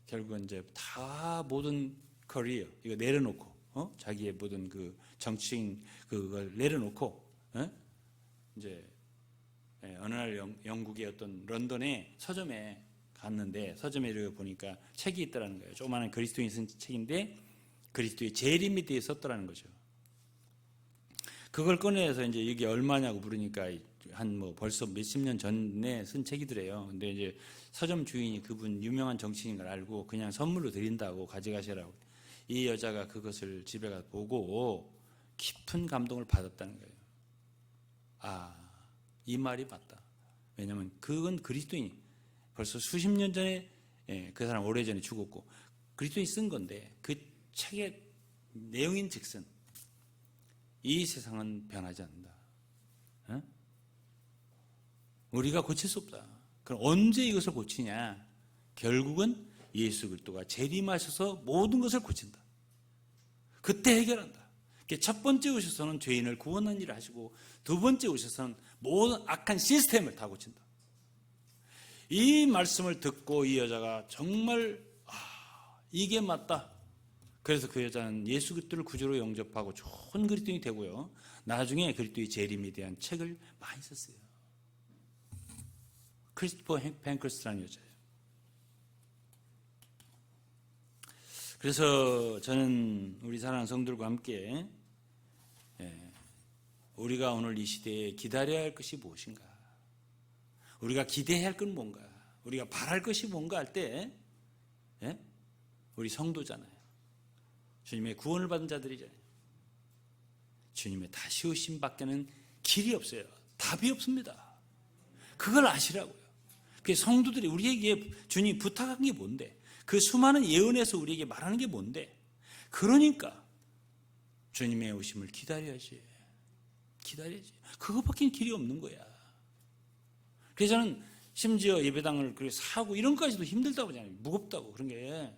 결국은 이제 다 모든 커리어, 이거 내려놓고, 자기의 모든 그 정치인 그걸 내려놓고, 이제 어느 날 영국의 어떤 런던의 서점에 갔는데 서점에 이렇게 보니까 책이 있더라는 거예요. 조그마한 그리스도인이 쓴 책인데 그리스도의 재림에 대해 썼더라는 거죠. 그걸 꺼내서 이제 이게 얼마냐고 물으니까 한 뭐 벌써 몇십 년 전에 쓴 책이더래요. 근데 이제 서점 주인이 그분 유명한 정치인인 걸 알고 그냥 선물로 드린다고 가져가시라고. 이 여자가 그것을 집에 가서 보고 깊은 감동을 받았다는 거예요. 이 말이 맞다. 왜냐하면 그건 그리스도인이 벌써 수십 년 전에 그 사람 오래전에 죽었고 그리스도인이 쓴 건데 그 책의 내용인 즉슨 이 세상은 변하지 않는다. 우리가 고칠 수 없다. 그럼 언제 이것을 고치냐? 결국은 예수 그리스도가 재림하셔서 모든 것을 고친다. 그때 해결한다. 첫 번째 오셔서는 죄인을 구원하는 일을 하시고 두 번째 오셔서는 모든 악한 시스템을 다 고친다. 이 말씀을 듣고 이 여자가 정말 이게 맞다. 그래서 그 여자는 예수 그리스도를 구주로 영접하고 좋은 그리스도인이 되고요. 나중에 그리스도의 재림에 대한 책을 많이 썼어요. 크리스토퍼 팬커스라는 여자예요. 그래서 저는 우리 사랑하는 성들과 함께 우리가 오늘 이 시대에 기다려야 할 것이 무엇인가? 우리가 기대해야 할 건 뭔가? 우리가 바랄 것이 뭔가 할 때 우리 성도잖아요. 주님의 구원을 받은 자들이잖아요. 주님의 다시 오심 밖에는 길이 없어요. 답이 없습니다. 그걸 아시라고요. 그 성도들이 우리에게 주님이 부탁한 게 뭔데? 그 수많은 예언에서 우리에게 말하는 게 뭔데? 그러니까 주님의 오심을 기다려야지. 그것밖에 길이 없는 거야. 그래서 저는 심지어 예배당을 사고 이런 것까지도 힘들다고 하잖아요. 무겁다고 그런 게.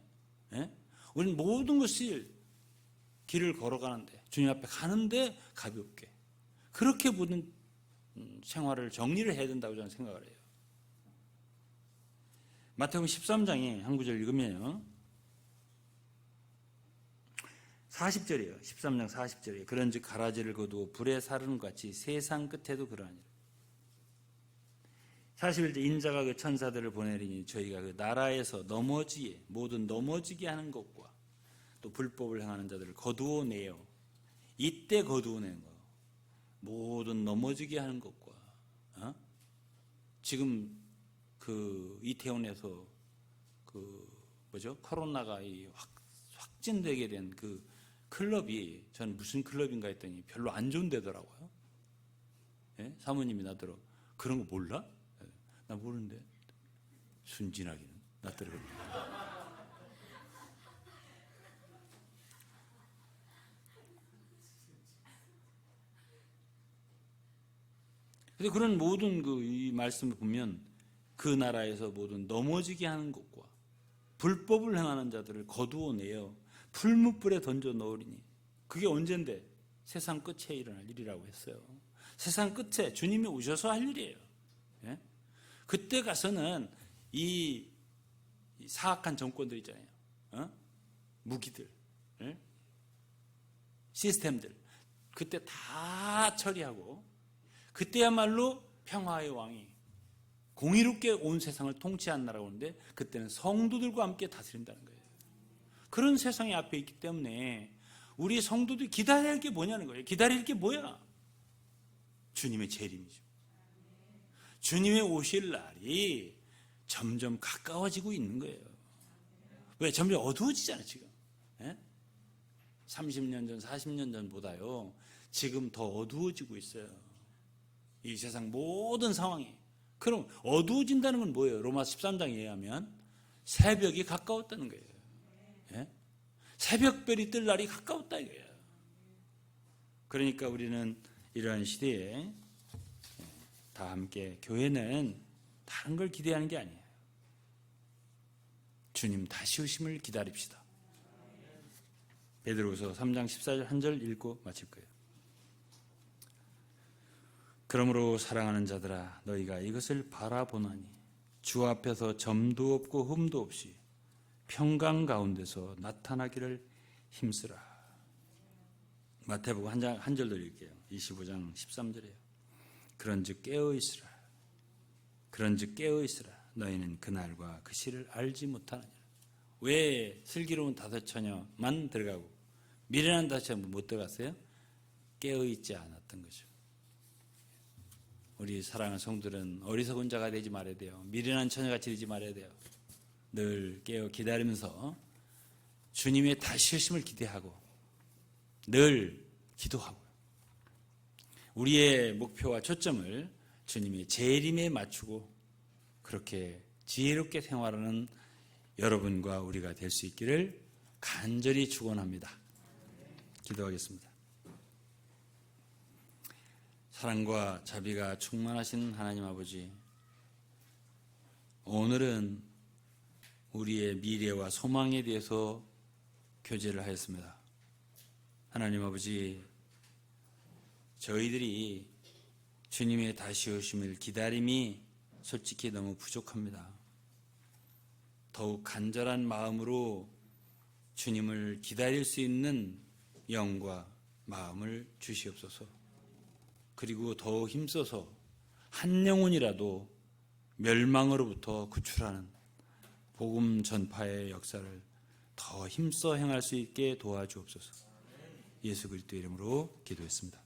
우리는 모든 것을 길을 걸어가는데 주님 앞에 가는데 가볍게 그렇게 모든 생활을 정리를 해야 된다고 저는 생각을 해요. 마태복음 13장에 한 구절 읽으면요. 40절이에요. 13장 40절이에요. 그런즉 가라지를 거두어 불에 사르는 것 같이 세상 끝에도 그러하니라. 41절 인자가 그 천사들을 보내리니 저희가 그 나라에서 넘어지게 모든 넘어지게 하는 것과 또 불법을 행하는 자들을 거두어내요. 이때 거두어내는 거. 모든 넘어지게 하는 것과 지금 그 이태원에서 그 코로나가 확진되게 된 그 클럽이 저는 무슨 클럽인가 했더니 별로 안 좋은 데더라고요. 예? 사모님이 나더러 그런 거 몰라? 나 모르는데. 순진하기는 나더러. 그래서 그런 모든 이 말씀을 보면 그 나라에서 모든 넘어지게 하는 것과 불법을 행하는 자들을 거두어내어 풀무불에 던져 넣으리니 그게 언젠데? 세상 끝에 일어날 일이라고 했어요. 세상 끝에 주님이 오셔서 할 일이에요. 예? 그때 가서는 이 사악한 정권들 있잖아요. 무기들, 예? 시스템들 그때 다 처리하고 그때야말로 평화의 왕이 공의롭게 온 세상을 통치한 나라고 하는데 그때는 성도들과 함께 다스린다는 거예요. 그런 세상이 앞에 있기 때문에 우리 성도들이 기다려야 할 게 뭐냐는 거예요. 기다릴 게 뭐야? 주님의 재림이죠. 주님의 오실 날이 점점 가까워지고 있는 거예요. 왜? 점점 어두워지잖아요, 지금. 예? 30년 전, 40년 전보다요, 지금 더 어두워지고 있어요. 이 세상 모든 상황이. 그럼 어두워진다는 건 뭐예요? 로마서 13장에 의하면 새벽이 가까웠다는 거예요. 예? 새벽별이 뜰 날이 가까웠다 이거예요. 그러니까 우리는 이러한 시대에 다 함께 교회는 다른 걸 기대하는 게 아니에요. 주님 다시 오심을 기다립시다. 베드로후서 3장 14절 한 절 읽고 마칠 거예요. 그러므로 사랑하는 자들아 너희가 이것을 바라보나니 주 앞에서 점도 없고 흠도 없이 평강 가운데서 나타나기를 힘쓰라. 마태복음 한 절 더 읽게요. 25장 13절이에요. 그런즉 깨어있으라. 그런즉 깨어있으라. 너희는 그날과 그 시를 알지 못하느니라. 왜 슬기로운 다섯 처녀만 들어가고 미련한 다섯 처녀 못 들어갔어요? 깨어있지 않았던 거죠. 우리 사랑하는 성도들은 어리석은 자가 되지 말아야 돼요. 미련한 처녀같이 되지 말아야 돼요. 늘 깨어 기다리면서 주님의 다시 오심을 기대하고 늘 기도하고 우리의 목표와 초점을 주님의 재림에 맞추고 그렇게 지혜롭게 생활하는 여러분과 우리가 될 수 있기를 간절히 축원합니다. 기도하겠습니다. 사랑과 자비가 충만하신 하나님 아버지, 오늘은 우리의 미래와 소망에 대해서 교제를 하였습니다. 하나님 아버지, 저희들이 주님의 다시 오심을 기다림이 솔직히 너무 부족합니다. 더욱 간절한 마음으로 주님을 기다릴 수 있는 영과 마음을 주시옵소서. 그리고 더욱 힘써서 한 영혼이라도 멸망으로부터 구출하는 복음 전파의 역사를 더 힘써 행할 수 있게 도와주옵소서. 예수 그리스도의 이름으로 기도했습니다.